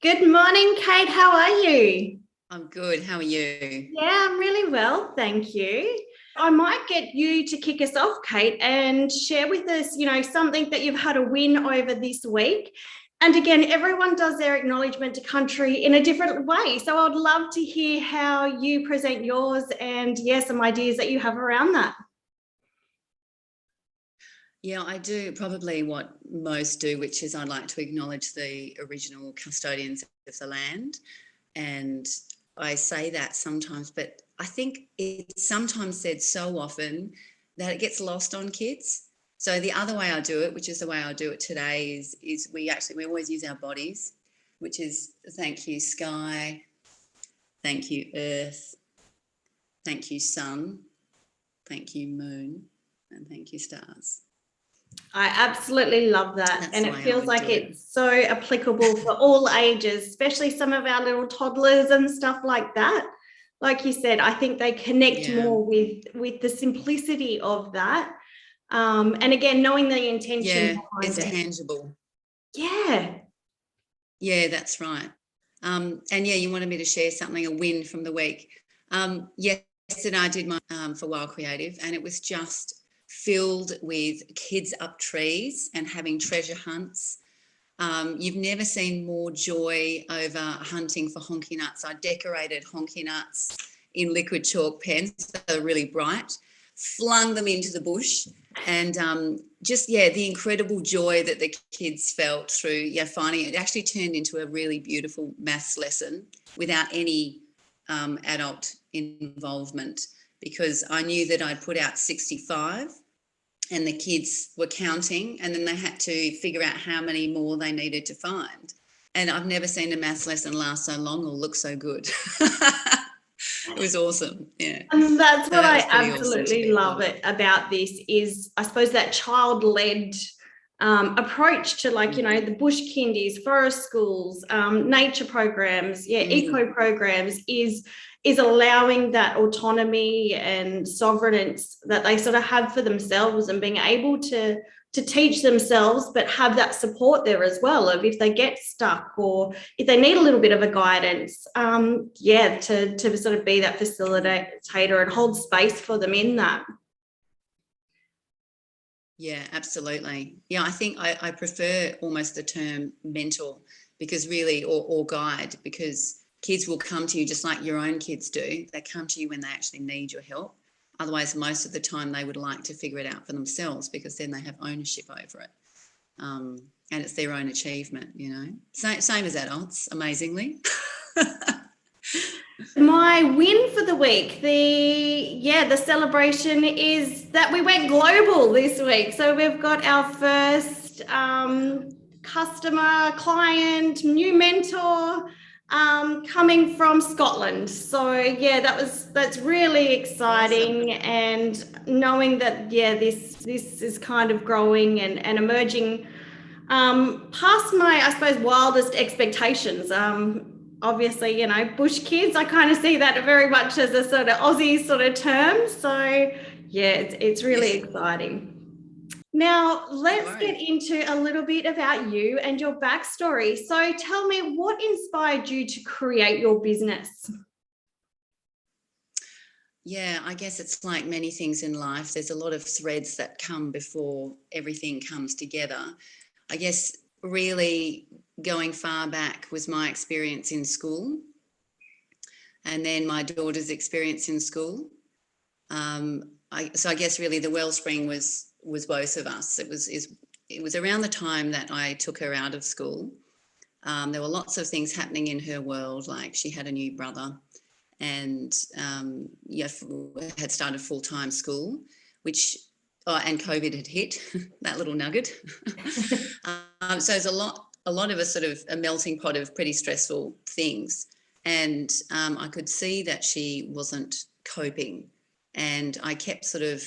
Good morning, Kate. How are you? I'm good. How are you? Yeah, I'm really well, thank you. I might get you to kick us off, Kate, and share with us, something that you've had a win over this week. And again, everyone does their acknowledgement to country in a different way. So I'd love to hear how you present yours and, yeah, some ideas that you have around that. Yeah, I do probably what most do, which is I like to acknowledge the original custodians of the land. And I say that sometimes, but I think it's sometimes said so often that it gets lost on kids. So the other way I do it, which is the way I do it today, is we always use our bodies, which is thank you sky, thank you earth, thank you sun, thank you moon, and thank you stars. I absolutely love that. That's And the it way I feels would like do it. it's so applicable for all ages, especially some of our little toddlers and stuff like that. Like you said, I think they connect Yeah. more with the simplicity of that. And again, knowing the intention Yeah, behind it's it. tangible. Yeah. Yeah, that's right. And yeah, you wanted me to share something, a win from the week. Yesterday I did my for Wild Creative, and it was just filled with kids up trees and having treasure hunts. You've never seen more joy over hunting for honky nuts. I decorated honky nuts in liquid chalk pens, so they're really bright, flung them into the bush, and the incredible joy that the kids felt through finding it actually turned into a really beautiful maths lesson without any adult involvement, because I knew that I'd put out 65 and the kids were counting, and then they had to figure out how many more they needed to find. And I've never seen a maths lesson last so long or look so good. It was awesome. Yeah. And that's So what that I was pretty awesome to absolutely be a love part of. it about this is, I suppose, that child-led approach to, like, the bush kindies, forest schools, nature programs, eco programs is allowing that autonomy and sovereignty that they sort of have for themselves, and being able to teach themselves, but have that support there as well of if they get stuck or if they need a little bit of a guidance, to sort of be that facilitator and hold space for them in that. Yeah, absolutely. Yeah, I think I prefer almost the term mentor, because really, or guide, because kids will come to you just like your own kids do. They come to you when they actually need your help. Otherwise, most of the time they would like to figure it out for themselves, because then they have ownership over it. And it's their own achievement, Same as adults, amazingly. My win for the week, the celebration is that we went global this week. So we've got our first customer, client, new mentor coming from Scotland. So yeah, that's really exciting, Awesome. and knowing that this is kind of growing and emerging past my, I suppose, wildest expectations. Obviously, bush kids, I kind of see that very much as a sort of Aussie sort of term. So yeah, it's really Yes, exciting. Now, no let's get worries. into a little bit about you and your backstory. So tell me, what inspired you to create your business? Yeah, I guess it's like many things in life. There's a lot of threads that come before everything comes together. I guess really going far back was my experience in school, and then my daughter's experience in school. So I guess really the wellspring was both of us. It was around the time that I took her out of school. There were lots of things happening in her world, like she had a new brother, and had started full-time school, which and COVID had hit. That little nugget. So there's a lot of a sort of a melting pot of pretty stressful things, and I could see that she wasn't coping, and I kept sort of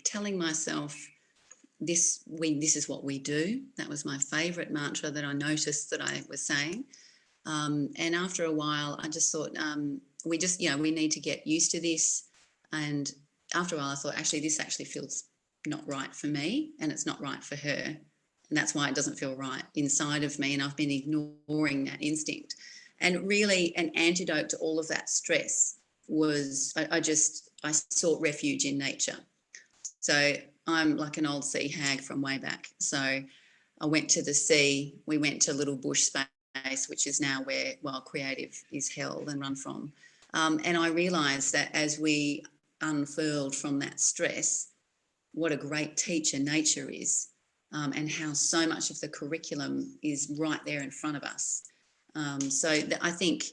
telling myself, this is what we do. That was my favourite mantra that I noticed that I was saying. And after a while, I just thought, we need to get used to this. And after a while, I thought, actually, this actually feels not right for me, and it's not right for her. And that's why it doesn't feel right inside of me. And I've been ignoring that instinct. And really an antidote to all of that stress was I sought refuge in nature. So I'm like an old sea hag from way back. So I went to the sea. We went to Little Bush Space, which is now where Wild Creative is held and run from. And I realised that as we unfurled from that stress, what a great teacher nature is, and how so much of the curriculum is right there in front of us. I think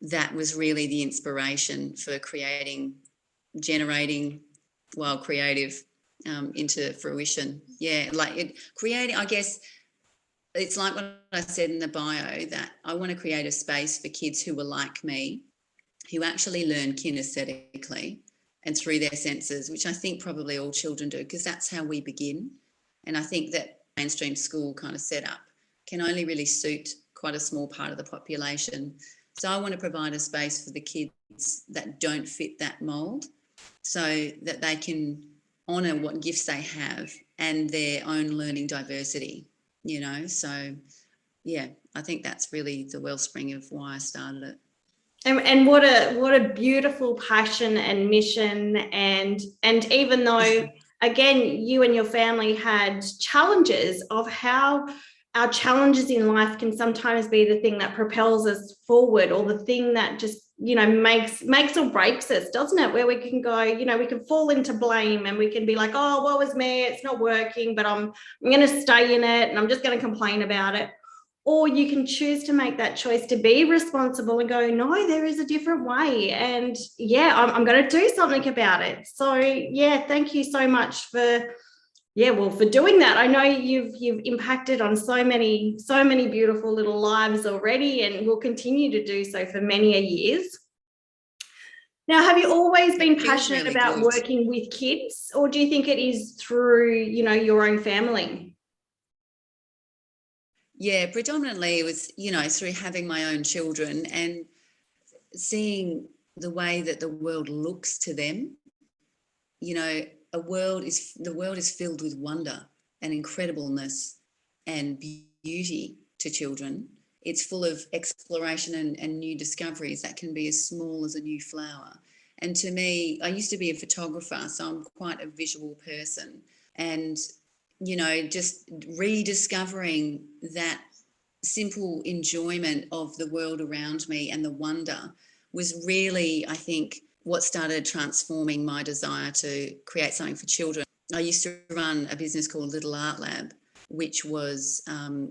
that was really the inspiration for generating Wild Creative into fruition. Yeah, like creating, I guess, it's like what I said in the bio, that I want to create a space for kids who are like me, who actually learn kinesthetically and through their senses, which I think probably all children do, because that's how we begin. And I think that mainstream school kind of setup can only really suit quite a small part of the population. So I want to provide a space for the kids that don't fit that mould, so that they can honour what gifts they have and their own learning diversity, So, yeah, I think that's really the wellspring of why I started it. And what a beautiful passion and mission. And even though, again, you and your family had challenges, of how our challenges in life can sometimes be the thing that propels us forward, or the thing that just, makes or breaks us, doesn't it? Where we can go, we can fall into blame, and we can be like, oh, woe is me, it's not working, but I'm going to stay in it and I'm just going to complain about it. Or you can choose to make that choice to be responsible and go, no, there is a different way. And yeah, I'm going to do something about it. So yeah, thank you so much for doing that. I know you've impacted on so many beautiful little lives already, and will continue to do so for many years. Now, have you always been passionate about working with kids, or do you think it is through, your own family? Yeah, predominantly it was, through having my own children and seeing the way that the world looks to them. The world is filled with wonder and incredibleness and beauty to children. It's full of exploration and new discoveries that can be as small as a new flower. And to me, I used to be a photographer, so I'm quite a visual person. And just rediscovering that simple enjoyment of the world around me and the wonder was really, I think, what started transforming my desire to create something for children. I used to run a business called Little Art Lab, which was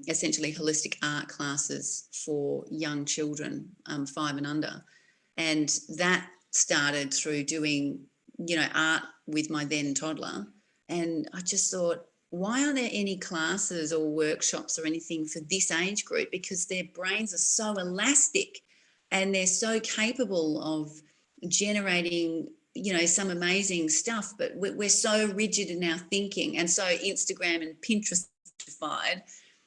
essentially holistic art classes for young children, 5 and under. And that started through doing, art with my then toddler. And I just thought, why aren't there any classes or workshops or anything for this age group? Because their brains are so elastic and they're so capable of generating, some amazing stuff, but we're so rigid in our thinking and so Instagram and Pinterestified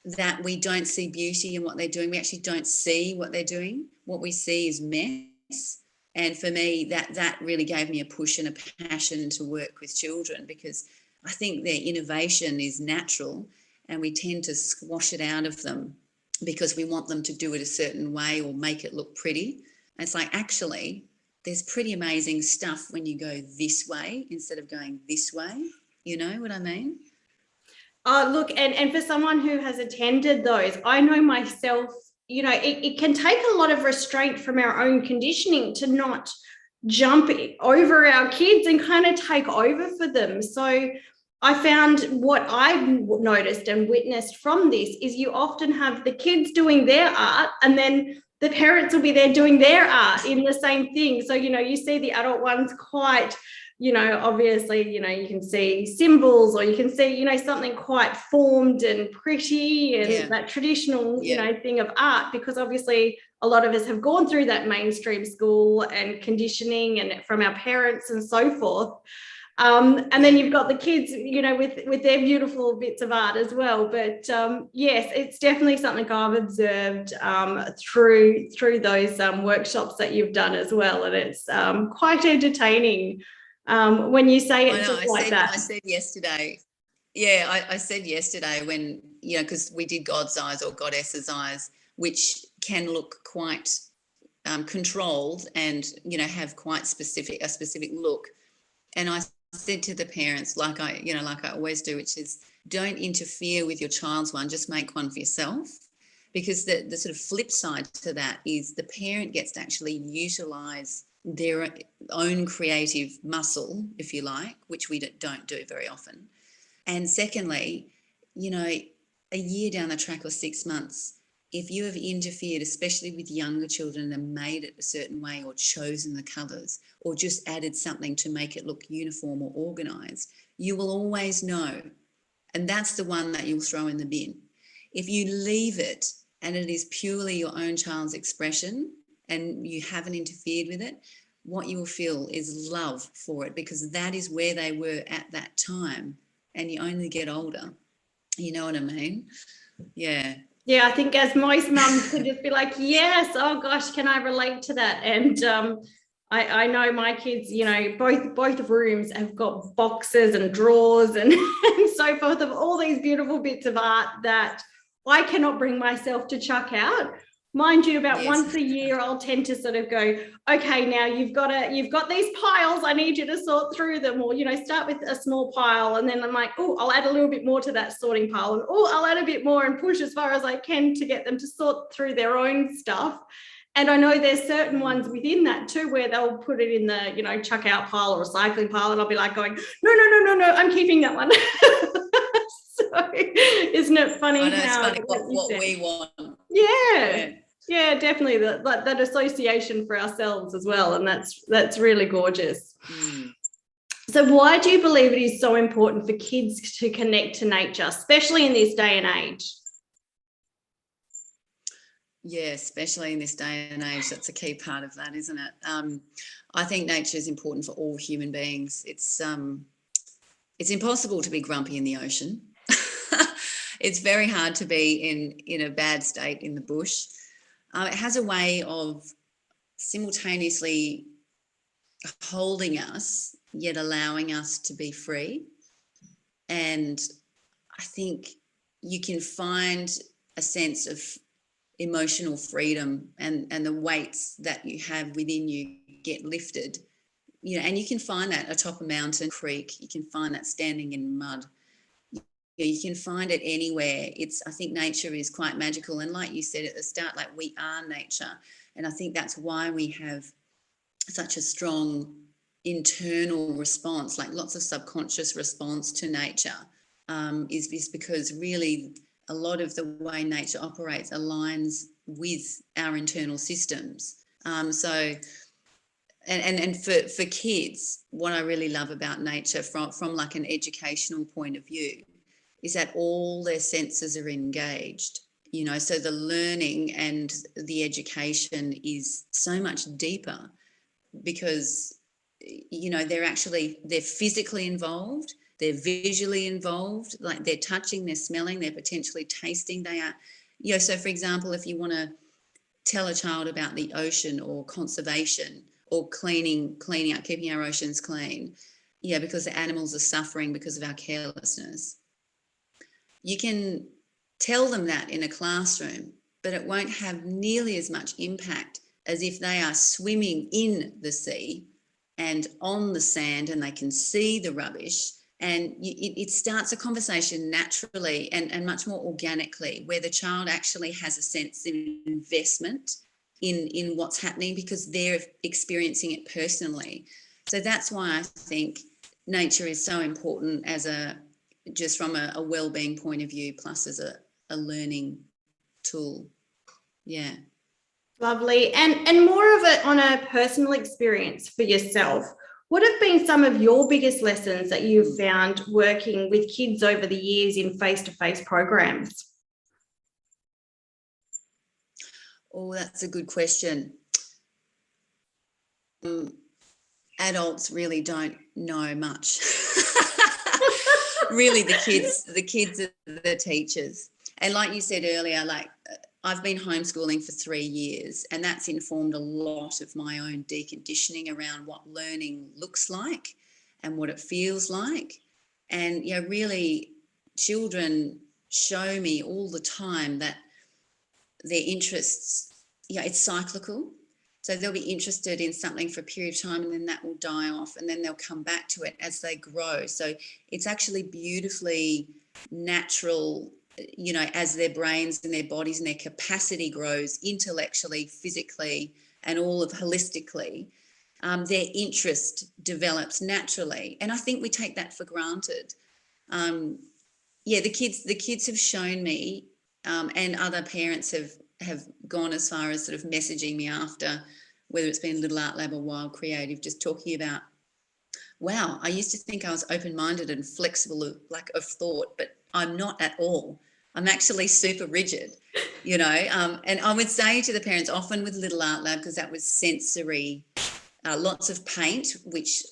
that we don't see beauty in what they're doing. We actually don't see what they're doing. What we see is mess. And for me, that really gave me a push and a passion to work with children, because I think their innovation is natural and we tend to squash it out of them because we want them to do it a certain way or make it look pretty. And it's like, actually, there's pretty amazing stuff when you go this way instead of going this way. You know what I mean? Look, and for someone who has attended those, I know myself, it can take a lot of restraint from our own conditioning to not jump over our kids and kind of take over for them. So I found what I've noticed and witnessed from this is you often have the kids doing their art, and then the parents will be there doing their art in the same thing. So, you see the adult ones quite, obviously, you can see symbols, or you can see, something quite formed and pretty and that traditional, thing of art, because obviously a lot of us have gone through that mainstream school and conditioning and from our parents and so forth. And then you've got the kids, with their beautiful bits of art as well. But yes, it's definitely something I've observed through those workshops that you've done as well. And it's quite entertaining when you say it just like that. I said yesterday, Yeah, I said yesterday when, because we did God's eyes or Goddess's eyes, which can look quite controlled and, have quite a specific look. And I said to the parents, like I always do, which is don't interfere with your child's one, just make one for yourself. Because the sort of flip side to that is the parent gets to actually utilize their own creative muscle, if you like, which we don't do very often. And secondly, a year down the track or 6 months, if you have interfered, especially with younger children, and made it a certain way or chosen the colours or just added something to make it look uniform or organised, you will always know. And that's the one that you'll throw in the bin. If you leave it and it is purely your own child's expression and you haven't interfered with it, what you will feel is love for it, because that is where they were at that time. And you only get older. You know what I mean? Yeah. Yeah, I think as most mums can just be like, yes, oh gosh, can I relate to that? And I know my kids, both rooms have got boxes and drawers and, and so forth of all these beautiful bits of art that I cannot bring myself to chuck out. Mind you, about once a year, I'll tend to sort of go, okay, now you've got these piles. I need you to sort through them, or start with a small pile, and then I'm like, oh, I'll add a little bit more to that sorting pile, and oh, I'll add a bit more and push as far as I can to get them to sort through their own stuff. And I know there's certain ones within that too where they'll put it in the chuck out pile or recycling pile, and I'll be like going, no, I'm keeping that one. So isn't it funny? I know, how it's funny what we want. Yeah, definitely that association for ourselves as well, and that's really gorgeous. So why do you believe it is so important for kids to connect to nature, especially in this day and age? Yeah, especially in this day and age, that's a key part of that, isn't it? I think nature is important for all human beings. It's impossible to be grumpy in the ocean. It's very hard to be in a bad state in the bush. It has a way of simultaneously holding us, yet allowing us to be free. And I think you can find a sense of emotional freedom, and the weights that you have within you get lifted. And you can find that atop a mountain, creek. You can find that standing in mud. You can find it anywhere. I think nature is quite magical. And like you said at the start, like, we are nature. And I think that's why we have such a strong internal response, like lots of subconscious response to nature, is because really a lot of the way nature operates aligns with our internal systems. And for kids, what I really love about nature from like an educational point of view is that all their senses are engaged, so the learning and the education is so much deeper because, they're physically involved, they're visually involved, like they're touching, they're smelling, they're potentially tasting, they are, so for example, if you want to tell a child about the ocean or conservation or cleaning up, keeping our oceans clean, because the animals are suffering because of our carelessness. You can tell them that in a classroom, but it won't have nearly as much impact as if they are swimming in the sea and on the sand and they can see the rubbish. And it starts a conversation naturally and much more organically, where the child actually has a sense of investment in what's happening because they're experiencing it personally. So that's why I think nature is so important just from a well-being point of view, plus as a learning tool. Yeah. Lovely. And more of it on a personal experience for yourself. What have been some of your biggest lessons that you've found working with kids over the years in face-to-face programs? Oh, that's a good question. Adults really don't know much. Really, the kids are the teachers. And like you said earlier, like I've been homeschooling for 3 years, and that's informed a lot of my own deconditioning around what learning looks like and what it feels like. And really children show me all the time that their interests, it's cyclical. So they'll be interested in something for a period of time and then that will die off and then they'll come back to it as they grow. So it's actually beautifully natural, as their brains and their bodies and their capacity grows intellectually, physically, and all of holistically, their interest develops naturally. And I think we take that for granted. The kids have shown me, and other parents have gone as far as sort of messaging me after, whether it's been Little Art Lab or Wild Creative, just talking about, wow, I used to think I was open-minded and flexible of thought, but I'm not at all. I'm actually super rigid, and I would say to the parents, often with Little Art Lab, because that was sensory, lots of paint, which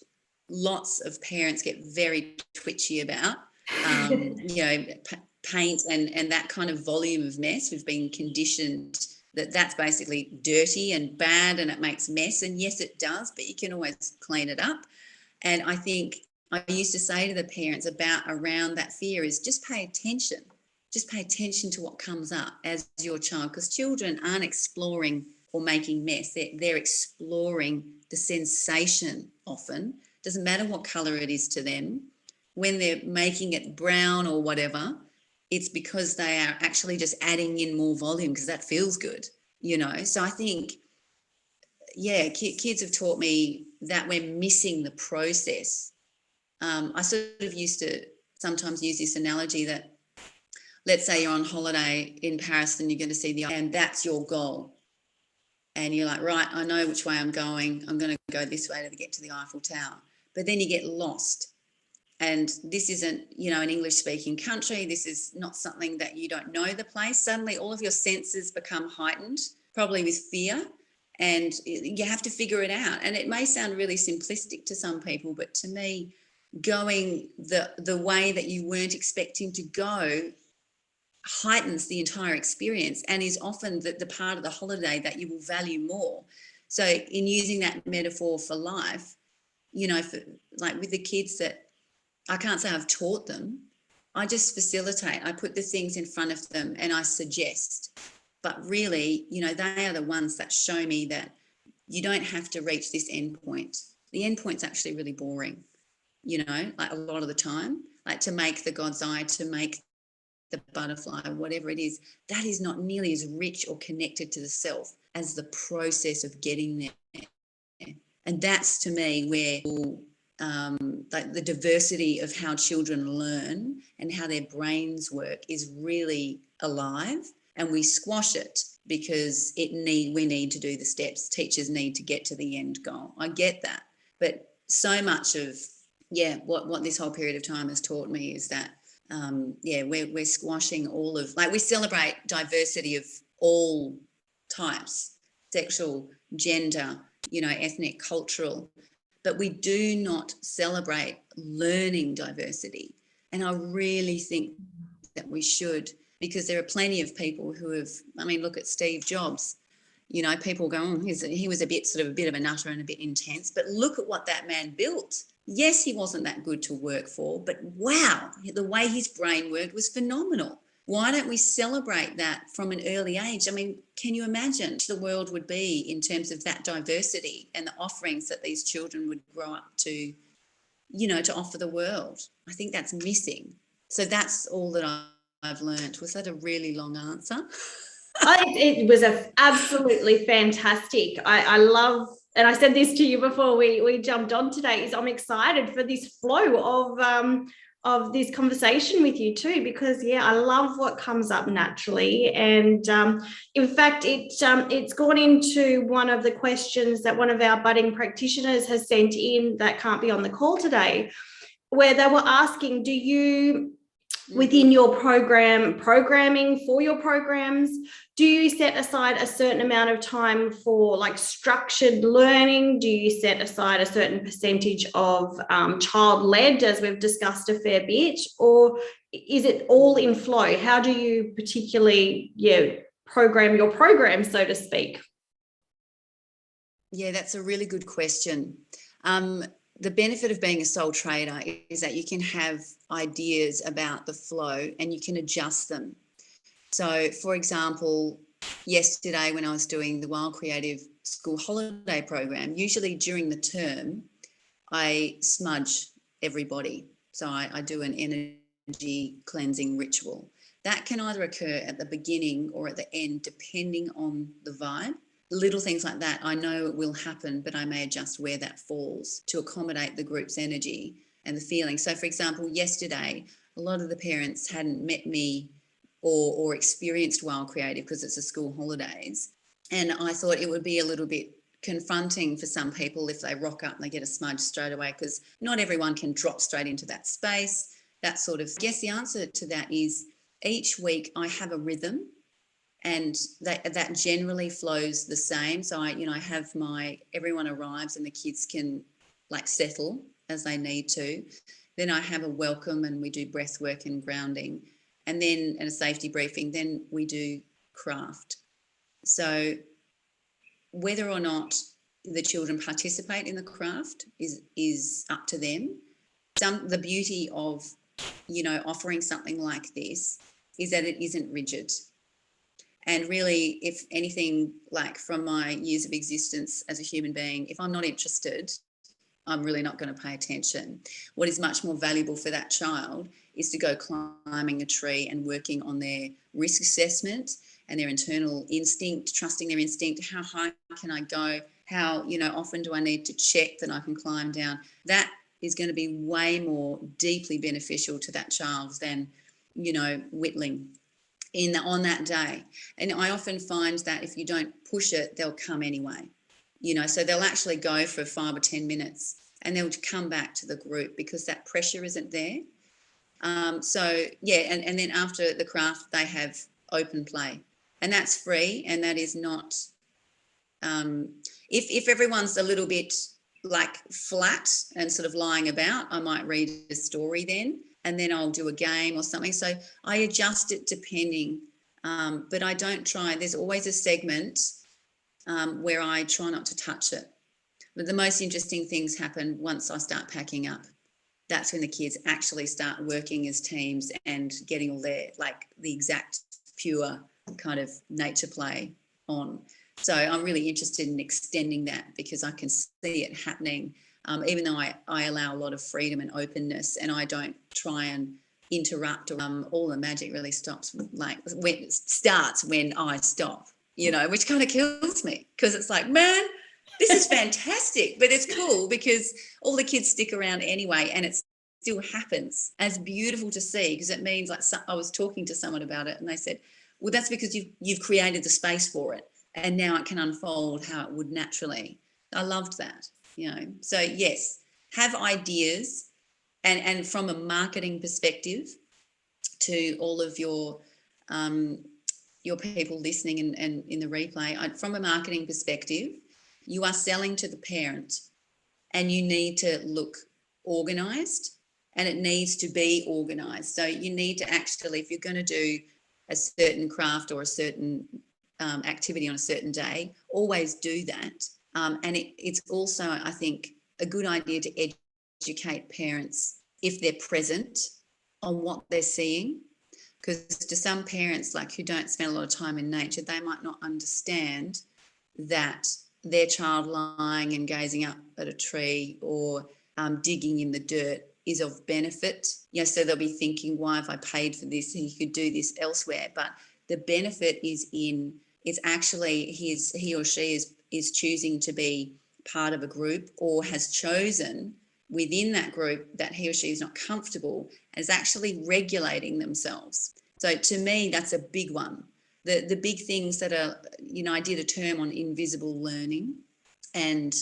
lots of parents get very twitchy about, paint and that kind of volume of mess. We've been conditioned that's basically dirty and bad and it makes mess. And yes, it does, but you can always clean it up. And I think I used to say to the parents around that fear is just pay attention. Just pay attention to what comes up as your child, because children aren't exploring or making mess. They're exploring the sensation often. Doesn't matter what colour it is to them. When they're making it brown or whatever, it's because they are actually just adding in more volume because that feels good, So I think, kids have taught me that we're missing the process. I sort of used to sometimes use this analogy that, let's say you're on holiday in Paris and you're going to see and that's your goal. And you're like, right, I know which way I'm going. I'm going to go this way to get to the Eiffel Tower. But then you get lost. And this isn't, an English-speaking country. This is not something that you don't know the place. Suddenly all of your senses become heightened, probably with fear, and you have to figure it out. And it may sound really simplistic to some people, but to me, going the way that you weren't expecting to go heightens the entire experience and is often the part of the holiday that you will value more. So in using that metaphor for life, like with the kids that I can't say I've taught them, I just facilitate. I put the things in front of them and I suggest. But really, they are the ones that show me that you don't have to reach this end point. The end point's actually really boring, like a lot of the time. Like to make the God's eye, to make the butterfly, whatever it is, that is not nearly as rich or connected to the self as the process of getting there. And that's, to me, where like the diversity of how children learn and how their brains work is really alive, and we squash it because we need to do the steps. Teachers need to get to the end goal. I get that, but so much of what this whole period of time has taught me is that we're squashing all of, like, we celebrate diversity of all types, sexual, gender, ethnic, cultural, but we do not celebrate learning diversity. And I really think that we should, because there are plenty of people who have, look at Steve Jobs. People go, he was a bit of a nutter and a bit intense, but look at what that man built. Yes, he wasn't that good to work for, but wow, the way his brain worked was phenomenal. Why don't we celebrate that from an early age? Can you imagine the world would be in terms of that diversity and the offerings that these children would grow up to, to offer the world? I think that's missing. So that's all that I've learned. Was that a really long answer? It was absolutely fantastic. I love, and I said this to you before we jumped on today, is I'm excited for this flow of this conversation with you too, because I love what comes up naturally. And in fact, it's gone into one of the questions that one of our budding practitioners has sent in that can't be on the call today, where they were asking, do you, within your programming for your programs, do you set aside a certain amount of time for like structured learning? Do you set aside a certain percentage of child-led, as we've discussed a fair bit, or is it all in flow? How do you particularly program your program, so to speak? Yeah, that's a really good question. the benefit of being a sole trader is that you can have ideas about the flow and you can adjust them. So, for example, yesterday when I was doing the Wild Creative School holiday program, usually during the term, I smudge everybody. So I do an energy cleansing ritual. That can either occur at the beginning or at the end, depending on the vibe. Little things like that, I know it will happen, but I may adjust where that falls to accommodate the group's energy and the feeling. So, for example, yesterday, a lot of the parents hadn't met me or experienced Wild Creative because it's the school holidays. And I thought it would be a little bit confronting for some people if they rock up and they get a smudge straight away, because not everyone can drop straight into that space. That sort of, I guess the answer to that is each week I have a rhythm, and that generally flows the same. So I have everyone arrives and the kids can like settle as they need to. Then I have a welcome and we do breath work and grounding, and then a safety briefing. Then we do craft. So whether or not the children participate in the craft is up to them. The beauty of offering something like this is that it isn't rigid. And really, if anything, like from my years of existence as a human being, if I'm not interested, I'm really not going to pay attention. What is much more valuable for that child is to go climbing a tree and working on their risk assessment and their internal instinct, trusting their instinct. How high can I go? How often do I need to check that I can climb down? That is going to be way more deeply beneficial to that child than whittling on that day. And I often find that if you don't push it, they'll come anyway. So they'll actually go for 5 or 10 minutes and they'll come back to the group because that pressure isn't there. And then after the craft, they have open play, and that's free, and that is not, if everyone's a little bit like flat and sort of lying about, I might read a story then, and then I'll do a game or something. So I adjust it depending, but I don't try. There's always a segment where I try not to touch it. But the most interesting things happen once I start packing up. That's when the kids actually start working as teams and getting all their, like, the exact pure kind of nature play on. So I'm really interested in extending that because I can see it happening, even though I allow a lot of freedom and openness, and I don't try and interrupt. All the magic really starts when I stop, which kind of kills me, because it's like, man, this is fantastic, but it's cool because all the kids stick around anyway, and it still happens. And it's beautiful to see, because it means, like, I was talking to someone about it and they said, well, that's because you've created the space for it, and now it can unfold how it would naturally. I loved that, So yes, have ideas, and from a marketing perspective, to all of your people listening and in the replay, from a marketing perspective, you are selling to the parent, and you need to look organised, and it needs to be organised. So you need to actually, if you're going to do a certain craft or a certain activity on a certain day, always do that. And it's also, I think, a good idea to educate parents, if they're present, on what they're seeing. Because to some parents, like, who don't spend a lot of time in nature, they might not understand that their child lying and gazing up at a tree or digging in the dirt is of benefit. So they'll be thinking, why have I paid for this? He could do this elsewhere. But the benefit is it's actually he or she is choosing to be part of a group, or has chosen within that group that he or she is not comfortable, and is actually regulating themselves. So to me, that's a big one. The big things that are, I did a term on invisible learning, and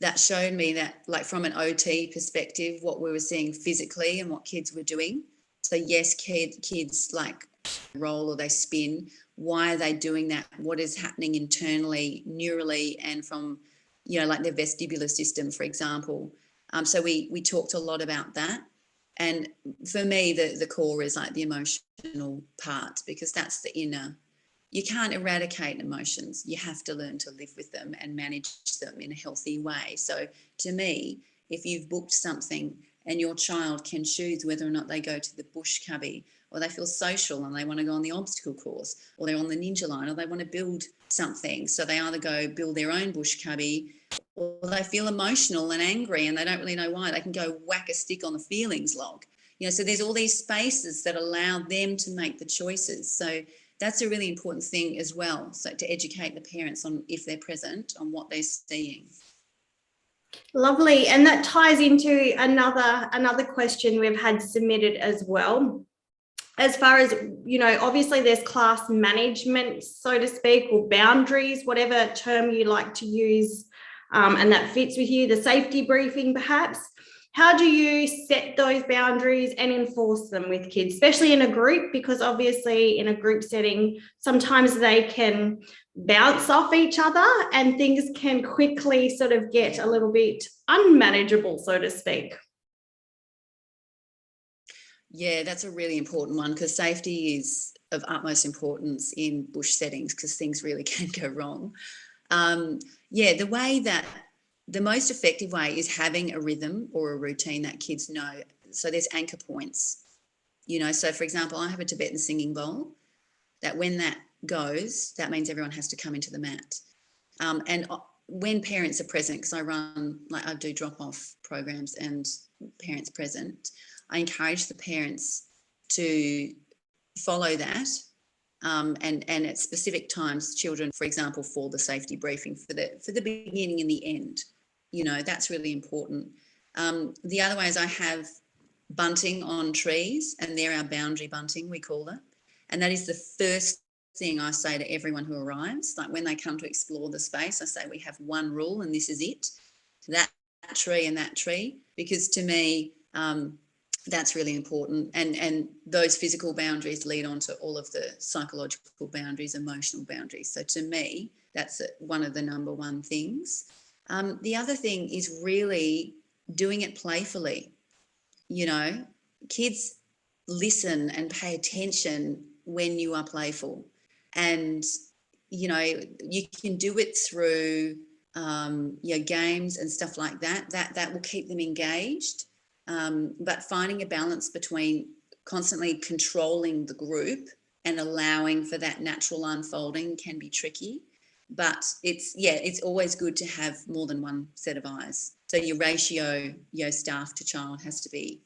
that showed me that, like, from an OT perspective, what we were seeing physically and what kids were doing. So yes, kids like roll or they spin. Why are they doing that? What is happening internally, neurally, and from, like their vestibular system, for example. So we talked a lot about that. And for me, the core is like the emotional part, because that's the inner. You can't eradicate emotions. You have to learn to live with them and manage them in a healthy way. So to me, if you've booked something and your child can choose whether or not they go to the bush cubby, or they feel social and they want to go on the obstacle course, or they're on the ninja line, or they want to build something. So they either go build their own bush cubby, or they feel emotional and angry and they don't really know why. They can go whack a stick on the feelings log. So there's all these spaces that allow them to make the choices. So that's a really important thing as well. So to educate the parents on, if they're present, on what they're seeing. Lovely. And that ties into another question we've had submitted as well. As far as, obviously there's class management, so to speak, or boundaries, whatever term you like to use, and that fits with you, the safety briefing perhaps. How do you set those boundaries and enforce them with kids, especially in a group? Because obviously in a group setting, sometimes they can bounce off each other and things can quickly sort of get a little bit unmanageable, so to speak. Yeah, that's a really important one, because safety is of utmost importance in bush settings, because things really can go wrong. The most effective way is having a rhythm or a routine that kids know. So there's anchor points, so for example, I have a Tibetan singing bowl that when that goes, that means everyone has to come into the mat. And when parents are present, because I do drop-off programs and parents present, I encourage the parents to follow that, and at specific times, children, for example, for the safety briefing for the beginning and the end. That's really important. The other way is I have bunting on trees, and they're our boundary bunting, we call it. And that is the first thing I say to everyone who arrives. Like when they come to explore the space, I say we have one rule and this is it. That tree and that tree, because to me, that's really important. And those physical boundaries lead on to all of the psychological boundaries, emotional boundaries. So to me, that's one of the number one things. The other thing is really doing it playfully. Kids listen and pay attention when you are playful. And, you can do it through games and stuff like that. That will keep them engaged. But finding a balance between constantly controlling the group and allowing for that natural unfolding can be tricky. But it's always good to have more than one set of eyes. So your ratio, staff to child has to be,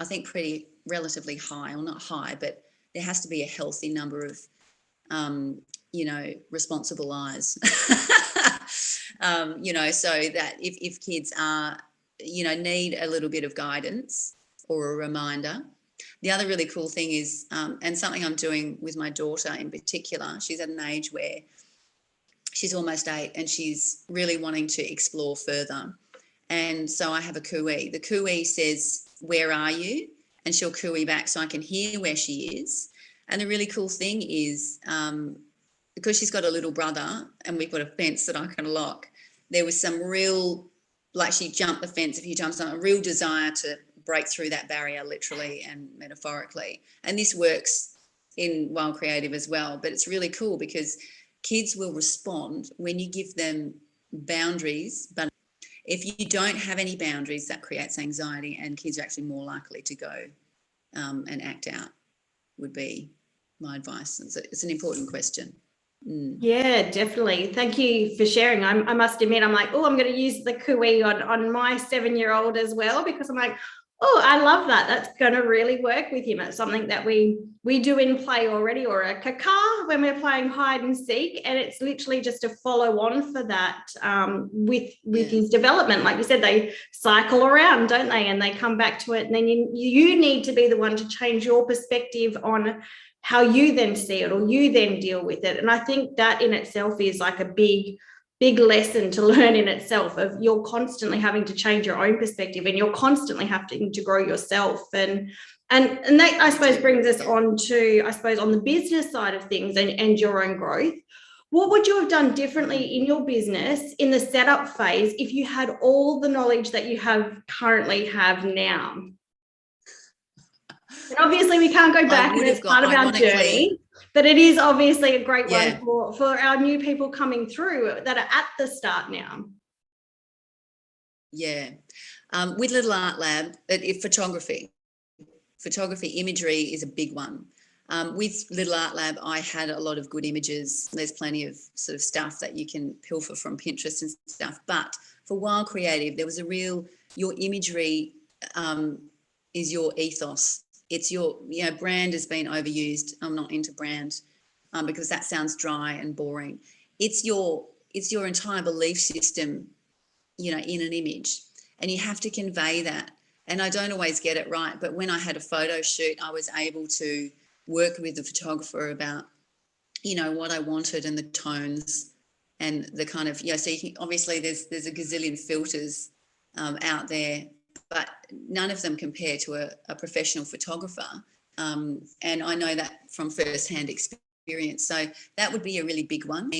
I think, pretty relatively high, or not high, but there has to be a healthy number of, responsible eyes. So that if kids are, need a little bit of guidance or a reminder. The other really cool thing is, and something I'm doing with my daughter in particular, she's at an age where she's almost 8 and she's really wanting to explore further. And so I have a cooee. The cooee says, "Where are you?" And she'll cooee back so I can hear where she is. And the really cool thing is, because she's got a little brother and we've got a fence that I can lock, there was some real, like she jumped the fence a few times, a real desire to break through that barrier, literally and metaphorically. And this works in Wild Creative as well. But it's really cool because kids will respond when you give them boundaries. But if you don't have any boundaries, that creates anxiety, and kids are actually more likely to go and act out, would be my advice. It's an important question. Yeah, definitely. Thank you for sharing. I must admit, I'm like, I'm going to use the cooee on my 7-year-old as well, because I'm like, I love that. That's going to really work with him. It's something that we do in play already, or a kaka when we're playing hide and seek, and it's literally just a follow on for that with his development. Like you said, they cycle around, don't they? And they come back to it, and then you need to be the one to change your perspective on how you then see it, or you then deal with it. And I think that in itself is like a big lesson to learn in itself, of you're constantly having to change your own perspective, and you're constantly having to grow yourself. And that, I suppose, brings us on to, I suppose, on the business side of things and your own growth. What would you have done differently in your business in the setup phase if you had all the knowledge that you currently have now? And obviously we can't go back, and it's part of our journey, but it is obviously a great one for our new people coming through that are at the start now. Yeah. With Little Art Lab, photography imagery is a big one. With Little Art Lab, I had a lot of good images. There's plenty of sort of stuff that you can pilfer from Pinterest and stuff. But for Wild Creative, there was your imagery is your ethos. It's your, brand has been overused. I'm not into brand because that sounds dry and boring. It's your entire belief system, in an image, and you have to convey that. And I don't always get it right, but when I had a photo shoot, I was able to work with the photographer about, what I wanted and the tones and the kind of, so you can, obviously there's a gazillion filters out there, but none of them compare to a professional photographer. And I know that from firsthand experience. So that would be a really big one.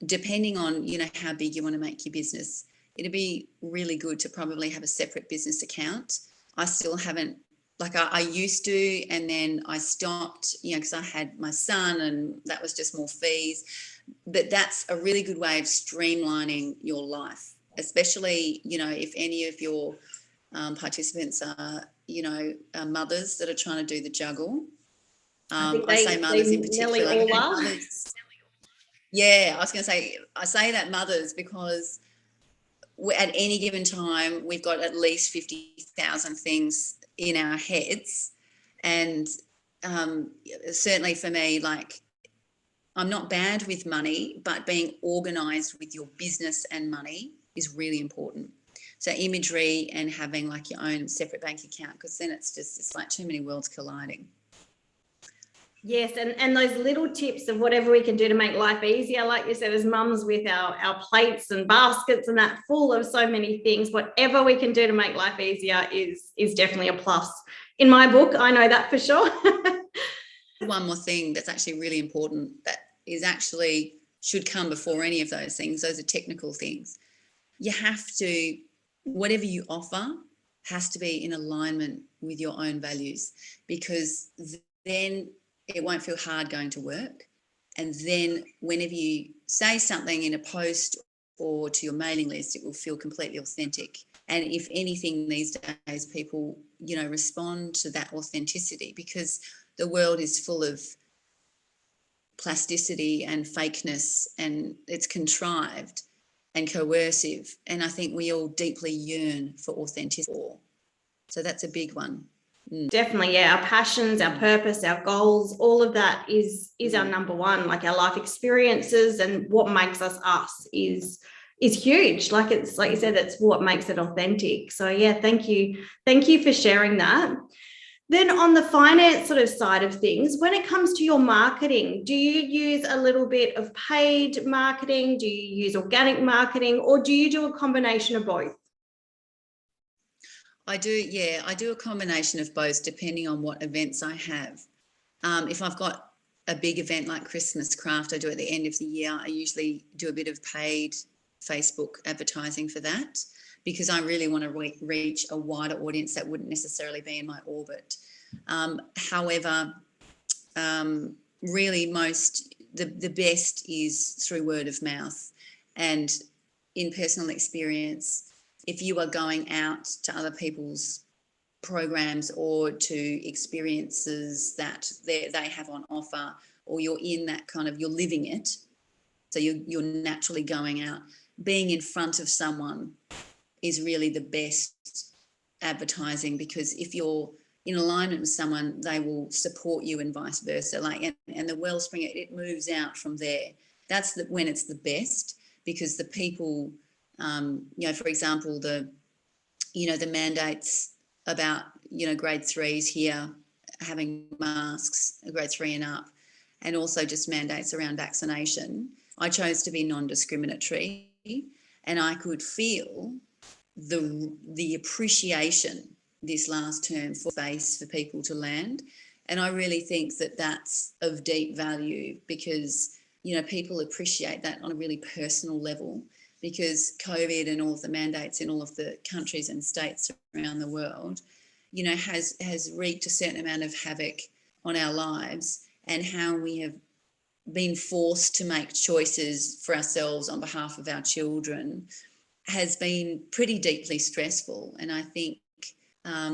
Depending on, how big you want to make your business, it'd be really good to probably have a separate business account. I still haven't, I used to, and then I stopped, because I had my son and that was just more fees. But that's a really good way of streamlining your life, especially, if any of your participants are, mothers that are trying to do the juggle. I say mothers in particular. Nearly all are. Yeah, I was going to say, I say that mothers because at any given time, we've got at least 50,000 things in our heads. And certainly for me, I'm not bad with money, but being organised with your business and money is really important. So imagery and having your own separate bank account, because then it's like too many worlds colliding. Yes, and those little tips of whatever we can do to make life easier, like you said, as mums with our plates and baskets and that full of so many things, whatever we can do to make life easier is definitely a plus. In my book, I know that for sure. One more thing that's actually really important that is actually should come before any of those things. Those are technical things. You have to, whatever you offer has to be in alignment with your own values, because then it won't feel hard going to work. And then whenever you say something in a post or to your mailing list, it will feel completely authentic. And if anything these days, people, respond to that authenticity, because the world is full of plasticity and fakeness, and it's contrived and coercive. And I think we all deeply yearn for authenticity. So that's a big one. Definitely, yeah. Our passions, our purpose, our goals, all of that is our number one. Our life experiences and what makes us is huge. It's like you said, it's what makes it authentic. So yeah, thank you for sharing that. Then on the finance sort of side of things, when it comes to your marketing, do you use a little bit of paid marketing? Do you use organic marketing, or do you do a combination of both? I do a combination of both, depending on what events I have. If I've got a big event like Christmas craft, I do at the end of the year, I usually do a bit of paid Facebook advertising for that, because I really want to reach a wider audience that wouldn't necessarily be in my orbit. However, really the best is through word of mouth and in personal experience. If you are going out to other people's programs or to experiences that they have on offer, or you're in that kind of, you're living it, so you're naturally going out, being in front of someone is really the best advertising, because if you're in alignment with someone, they will support you and vice versa. And the wellspring, it moves out from there. That's when it's the best, because the people, for example, the mandates about, grade 3s here having masks, grade 3 and up, and also just mandates around vaccination. I chose to be non-discriminatory, and I could feel the appreciation this last term for space for people to land. And I really think that that's of deep value, because, people appreciate that on a really personal level, because COVID and all of the mandates in all of the countries and states around the world, has wreaked a certain amount of havoc on our lives, and how we have been forced to make choices for ourselves on behalf of our children has been pretty deeply stressful. And I think, I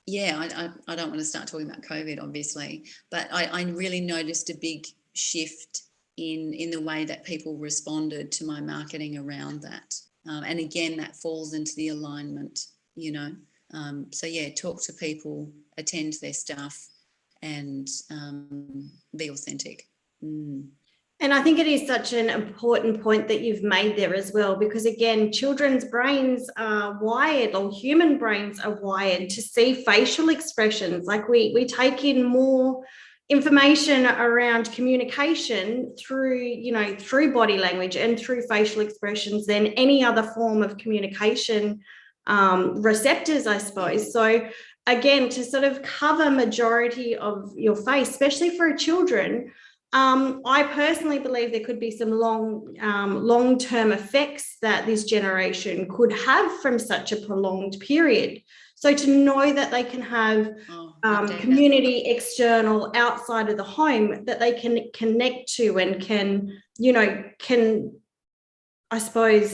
don't want to start talking about COVID, obviously, but I really noticed a big shift in the way that people responded to my marketing around that. And again, that falls into the alignment, you know. So yeah, talk to people, attend their stuff, and be authentic. And I think it is such an important point that you've made there as well, because again, children's brains are wired, or human brains are wired to see facial expressions. Like we take in more information around communication through body language and through facial expressions than any other form of communication receptors, I suppose. So again, to sort of cover majority of your face, especially for children, I personally believe there could be some long-term effects that this generation could have from such a prolonged period. So to know that they can have community external outside of the home that they can connect to and can I suppose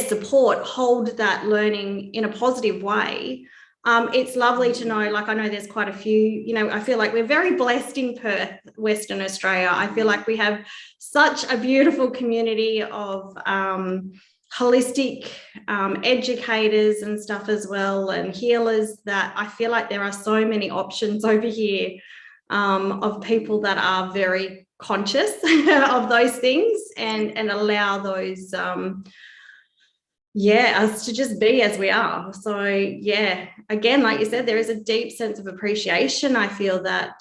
support, hold that learning in a positive way. It's lovely to know, like I know there's quite a few, I feel like we're very blessed in Perth, Western Australia. I feel like we have such a beautiful community of holistic educators and stuff as well, and healers, that I feel like there are so many options over here of people that are very conscious of those things and allow those us to just be as we are. So again, like you said, there is a deep sense of appreciation. I feel that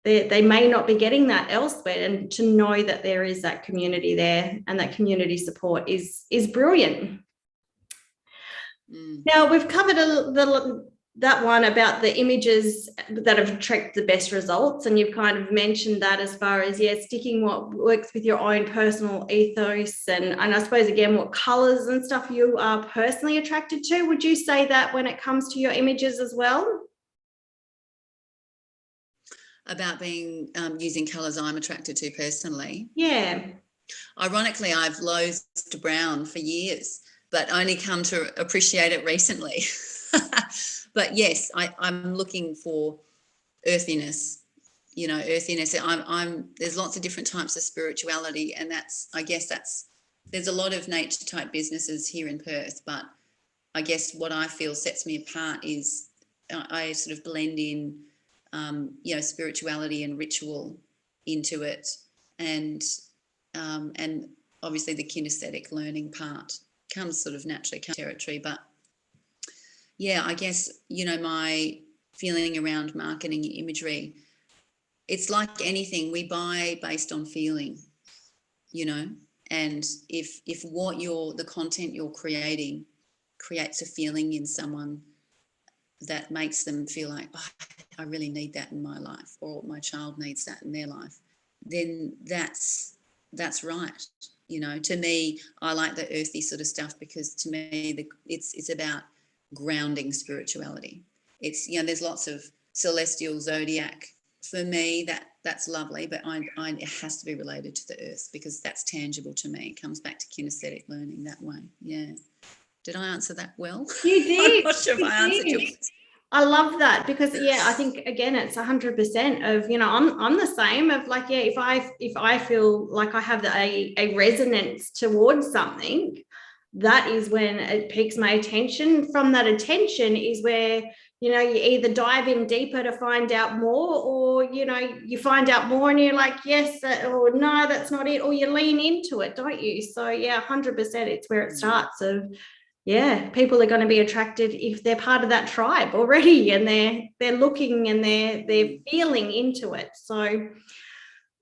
they may not be getting that elsewhere, and to know that there is that community there and that community support is brilliant. Now we've covered that one about the images that have attracted the best results, and you've kind of mentioned that as far as sticking what works with your own personal ethos, and I suppose again what colors and stuff you are personally attracted to. Would you say that when it comes to your images as well? About being using colors I'm attracted to personally? Yeah. Ironically, I've loathed brown for years, but only come to appreciate it recently. But yes, I'm looking for earthiness, earthiness. There's lots of different types of spirituality, and there's a lot of nature type businesses here in Perth, but I guess what I feel sets me apart is I sort of blend in, spirituality and ritual into it, and obviously the kinesthetic learning part comes sort of naturally territory, but I guess, my feeling around marketing imagery, it's like anything, we buy based on feeling, and if the content you're creating creates a feeling in someone that makes them feel like, oh, I really need that in my life, or my child needs that in their life, then that's right. To me, I like the earthy sort of stuff, because to me it's about grounding spirituality. It's there's lots of celestial zodiac. For me, that's lovely, but it has to be related to the earth, because that's tangible to me. It comes back to kinesthetic learning that way. Yeah. Did I answer that well? You did. I'm not sure if I answered your question. I love that, because I think again it's 100% of I'm the same of like if I feel like I have a resonance towards something, that is when it piques my attention. From that attention is where you either dive in deeper to find out more, or you find out more and you're like yes, or no, that's not it, or you lean into it, don't you? So 100% it's where it starts of people are going to be attracted if they're part of that tribe already, and they're looking and they're feeling into it. So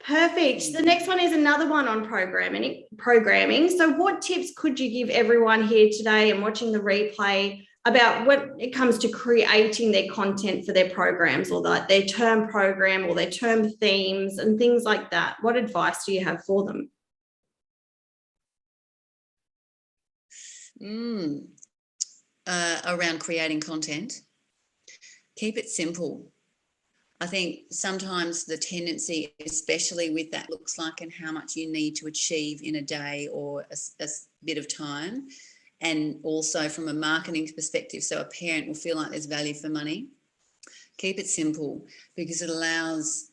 perfect. The next one is another one on programming. So what tips could you give everyone here today and watching the replay about when it comes to creating their content for their programs, or their term program, or their term themes and things like that? What advice do you have for them? Around creating content, keep it simple. I think sometimes the tendency, especially with that looks like and how much you need to achieve in a day or a bit of time, and also from a marketing perspective, so a parent will feel like there's value for money. Keep it simple, because it allows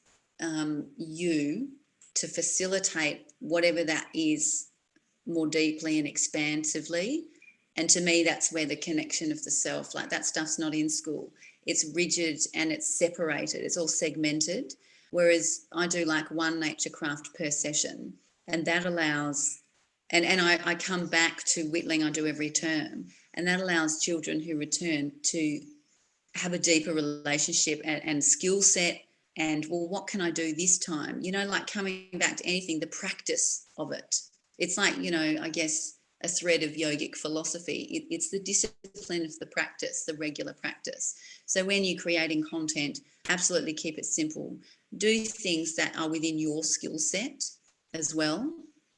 you to facilitate whatever that is more deeply and expansively. And to me, that's where the connection of the self, like that stuff's not in school. It's rigid and it's separated. It's all segmented. Whereas I do like one nature craft per session, and that allows, and I come back to whittling, I do every term, and that allows children who return to have a deeper relationship and skill set. And, well, what can I do this time? You know, like coming back to anything, the practice of it. It's like, you know, I guess a thread of yogic philosophy. It's the discipline of the practice, the regular practice. So when you're creating content, absolutely keep it simple. Do things that are within your skill set as well.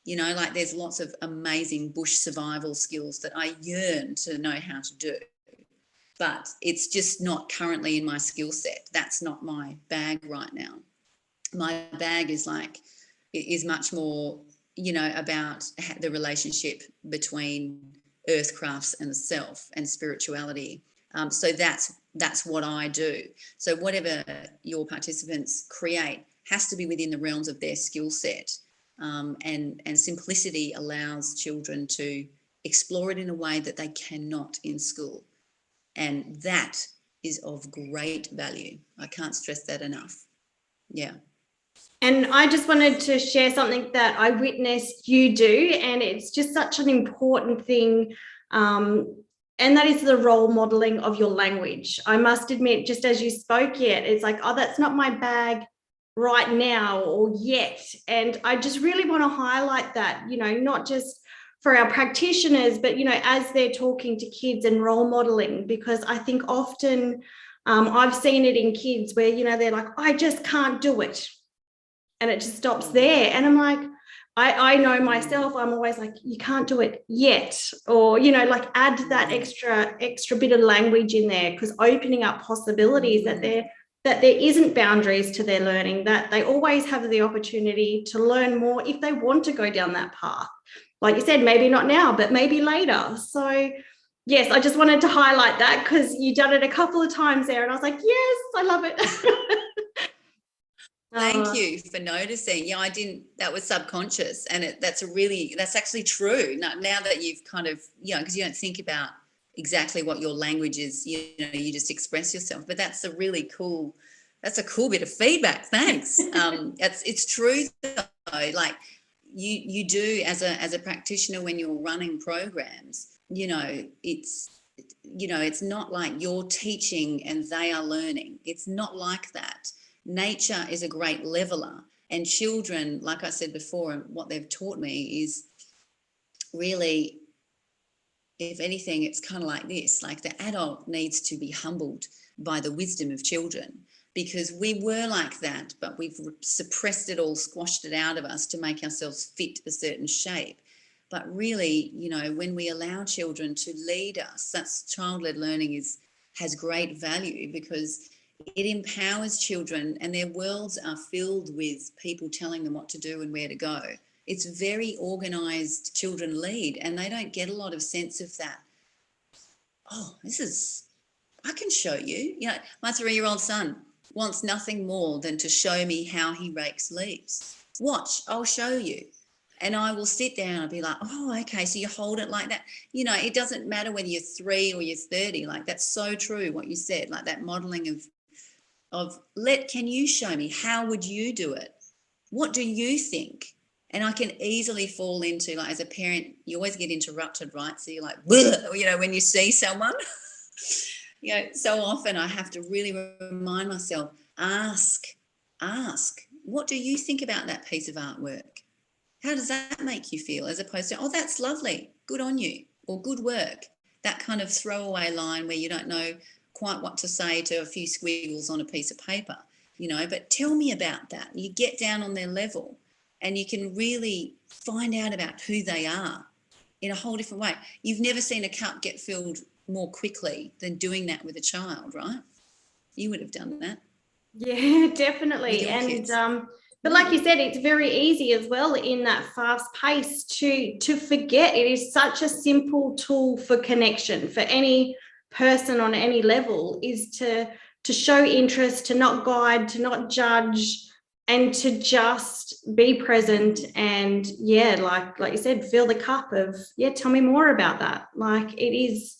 You know, like there's lots of amazing bush survival skills that I yearn to know how to do, but it's just not currently in my skill set. That's not my bag right now. My bag is much more, you know, about the relationship between earthcrafts and the self and spirituality. So that's what I do. So whatever your participants create has to be within the realms of their skill set. And simplicity allows children to explore it in a way that they cannot in school. And that is of great value. I can't stress that enough. Yeah. And I just wanted to share something that I witnessed you do, and it's just such an important thing. And that is the role modeling of your language. I must admit, just as you spoke it, it's like, oh, that's not my bag right now or yet. And I just really want to highlight that, you know, not just for our practitioners, but, you know, as they're talking to kids and role modeling, because I think often I've seen it in kids where, you know, they're like, I just can't do it. And it just stops there. And I'm like, I know myself, I'm always like, you can't do it yet. Or, you know, like add that extra bit of language in there, because opening up possibilities that there isn't boundaries to their learning, that they always have the opportunity to learn more if they want to go down that path. Like you said, maybe not now, but maybe later. So yes, I just wanted to highlight that because you done it a couple of times there, and I was like, yes, I love it. Thank you for noticing. Yeah, I didn't, that was subconscious. And that's actually true. Now that you've kind of, you know, because you don't think about exactly what your language is, you know, you just express yourself. But that's a cool bit of feedback. Thanks. It's true though. Like you do as a practitioner when you're running programs, you know, it's not like you're teaching and they are learning. It's not like that. Nature is a great leveler, and children, like I said before, and what they've taught me is really, if anything, it's kind of like this, like the adult needs to be humbled by the wisdom of children, because we were like that, but we've suppressed it all, squashed it out of us to make ourselves fit a certain shape. But really, you know, when we allow children to lead us, that's child-led learning has great value, because it empowers children, and their worlds are filled with people telling them what to do and where to go. It's very organised children lead, and they don't get a lot of sense of that. Oh, I can show you. You know, my 3-year-old son wants nothing more than to show me how he rakes leaves. Watch, I'll show you. And I will sit down and be like, oh, okay, so you hold it like that. You know, it doesn't matter whether you're 3 or you're 30. Like, that's so true what you said, like that modelling of can you show me, how would you do it? What do you think? And I can easily fall into, like, as a parent, you always get interrupted, right? So you're like, you know, when you see someone, you know, so often I have to really remind myself, ask, what do you think about that piece of artwork? How does that make you feel? As opposed to, oh, that's lovely, good on you, or good work. That kind of throwaway line where you don't know quite what to say to a few squiggles on a piece of paper, you know, but tell me about that. You get down on their level and you can really find out about who they are in a whole different way. You've never seen a cup get filled more quickly than doing that with a child, right? You would have done that. Yeah, with definitely. your And kids? but like you said, it's very easy as well in that fast pace to forget. It is such a simple tool for connection for any person on any level, is to show interest, to not guide, to not judge, and to just be present. And yeah, like you said, fill the cup of, yeah, tell me more about that. Like it is,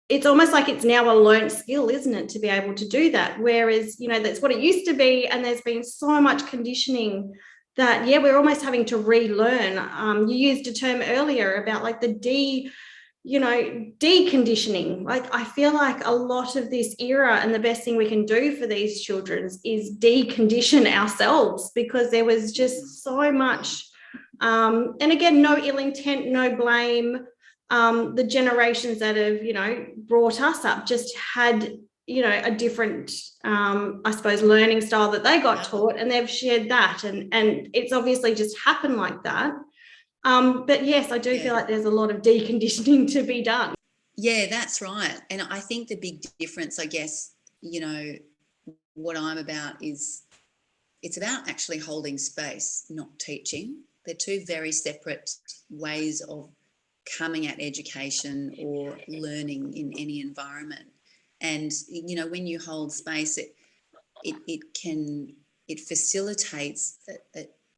it's almost like it's now a learned skill, isn't it, to be able to do that? Whereas, you know, that's what it used to be. And there's been so much conditioning that, yeah, we're almost having to relearn. You used a term earlier about like the deconditioning. Like I feel like a lot of this era, and the best thing we can do for these children is decondition ourselves, because there was just so much, and again, no ill intent, no blame. The generations that have, you know, brought us up just had, you know, a different, I suppose, learning style that they got taught, and they've shared that, and it's obviously just happened like that. But yes, I do feel like there's a lot of deconditioning to be done. Yeah, that's right. And I think the big difference, I guess, what I'm about is it's about actually holding space, not teaching. They're two very separate ways of coming at education or learning in any environment. And when you hold space, it facilitates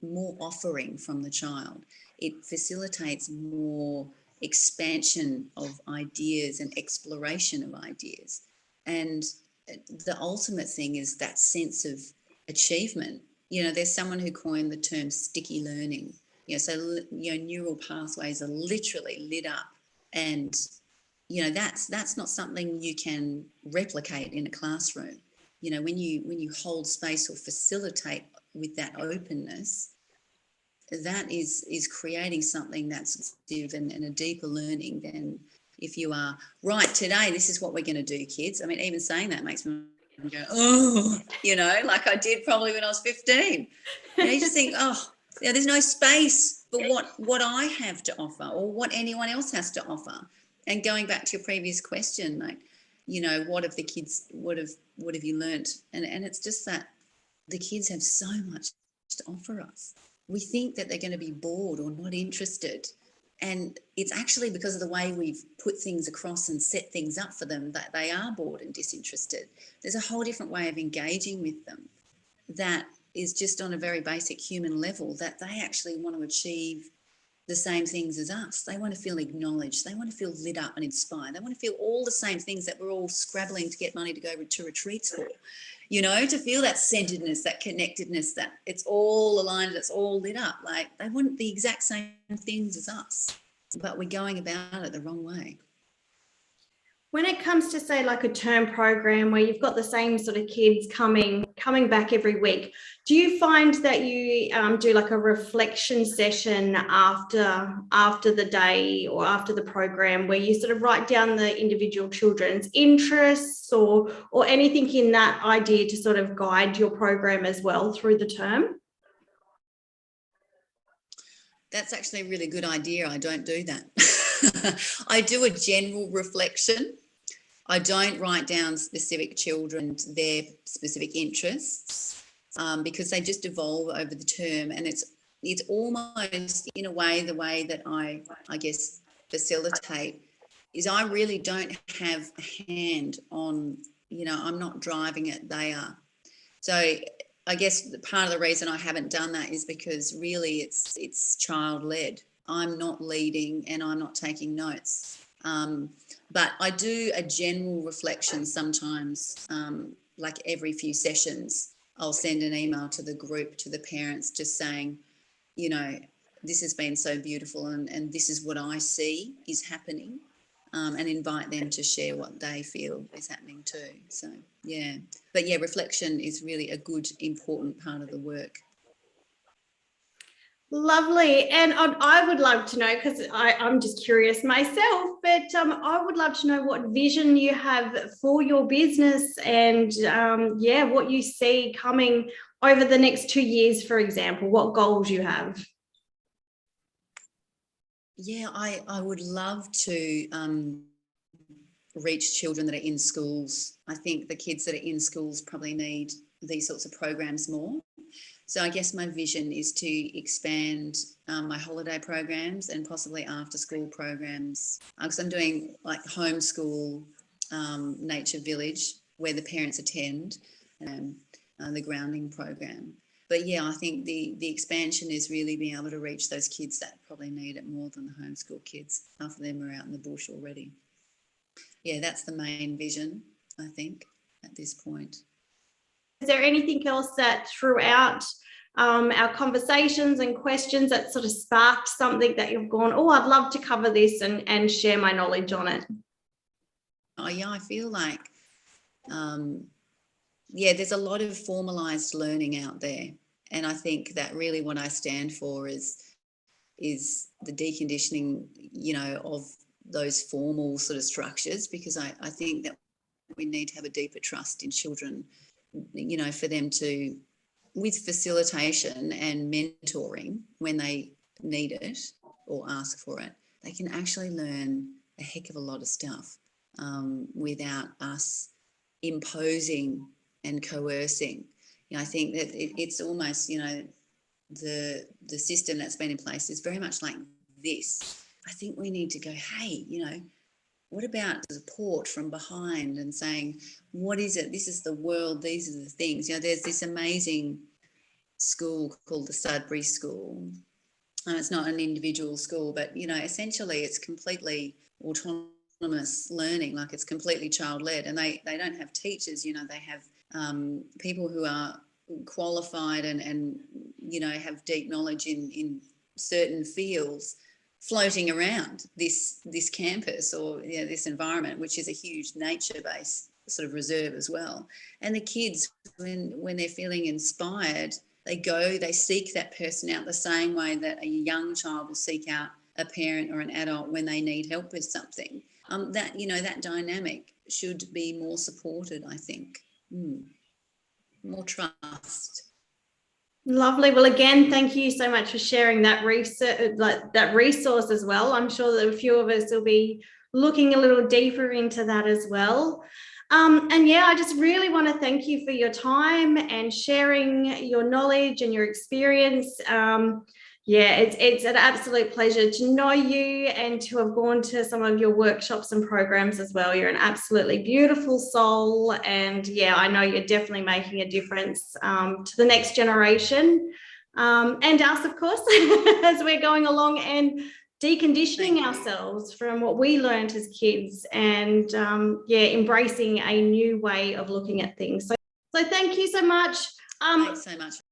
more offering from the child. It facilitates more expansion of ideas and exploration of ideas. And the ultimate thing is that sense of achievement. There's someone who coined the term sticky learning. Neural pathways are literally lit up, and that's not something you can replicate in a classroom. When you hold space or facilitate with that openness, that is creating something that's and a deeper learning than if you are right today. This is what we're going to do, kids. I mean, even saying that makes me go, oh, like I did probably when I was 15. You just think, oh, there's no space for what I have to offer or what anyone else has to offer. And going back to your previous question, like, what have the kids, what have you learnt? And it's just that the kids have so much to offer us. We think that they're going to be bored or not interested. And it's actually because of the way we've put things across and set things up for them that they are bored and disinterested. There's a whole different way of engaging with them that is just on a very basic human level, that they actually want to achieve the same things as us. They want to feel acknowledged. They want to feel lit up and inspired. They want to feel all the same things that we're all scrabbling to get money to go to retreats for. To feel that centeredness, that connectedness, that it's all aligned, it's all lit up. Like they want the exact same things as us, but we're going about it the wrong way. When it comes to, say, like a term program where you've got the same sort of kids coming back every week, do you find that you do like a reflection session after the day or after the program, where you sort of write down the individual children's interests or anything in that idea to sort of guide your program as well through the term? That's actually a really good idea. I don't do that. I do a general reflection. I don't write down specific children, their specific interests, because they just evolve over the term. And it's almost, in a way, the way that I guess, facilitate is I really don't have a hand on, I'm not driving it, they are. So I guess part of the reason I haven't done that is because really it's child-led. I'm not leading and I'm not taking notes. But I do a general reflection sometimes, like every few sessions, I'll send an email to the group, to the parents, just saying, this has been so beautiful and this is what I see is happening, and invite them to share what they feel is happening too. So, yeah. But yeah, reflection is really a good, important part of the work. Lovely. And I would love to know, because I'm just curious myself, but I would love to know what vision you have for your business and, yeah, what you see coming over the next 2 years, for example, what goals you have. Yeah, I would love to reach children that are in schools. I think the kids that are in schools probably need these sorts of programs more. So I guess my vision is to expand my holiday programs and possibly after school programs, because I'm doing like homeschool nature village where the parents attend, and the grounding program. But yeah, I think the expansion is really being able to reach those kids that probably need it more than the homeschool kids. Half of them are out in the bush already. Yeah, that's the main vision, I think, at this point. Is there anything else that throughout our conversations and questions that sort of sparked something that you've gone, oh, I'd love to cover this and share my knowledge on it? Oh yeah, I feel like, yeah, there's a lot of formalised learning out there. And I think that really what I stand for is the deconditioning, you know, of those formal sort of structures, because I think that we need to have a deeper trust in children, you know, for them to, with facilitation and mentoring when they need it or ask for it, they can actually learn a heck of a lot of stuff without us imposing and coercing. You know, I think that it's almost, you know, the system that's been in place is very much like this. I think we need to go, hey, you know, what about support from behind and saying, what is it? This is the world. These are the things. You know, there's this amazing school called the Sudbury School. It's not an individual school, but, you know, essentially it's completely autonomous learning, like it's completely child-led, and they don't have teachers, you know, they have people who are qualified and you know, have deep knowledge in certain fields floating around this campus or, you know, this environment, which is a huge nature-based sort of reserve as well. And the kids, when they're feeling inspired, they seek that person out the same way that a young child will seek out a parent or an adult when they need help with something. That, you know, that dynamic should be more supported, I think. More trust. Lovely. Well, again, thank you so much for sharing that research, that resource as well. I'm sure that a few of us will be looking a little deeper into that as well. And yeah, I just really want to thank you for your time and sharing your knowledge and your experience. Yeah, it's an absolute pleasure to know you and to have gone to some of your workshops and programs as well. You're an absolutely beautiful soul. And yeah, I know you're definitely making a difference to the next generation and us, of course, as we're going along and deconditioning ourselves from what we learned as kids and yeah, embracing a new way of looking at things. So thank you so much. Thanks so much.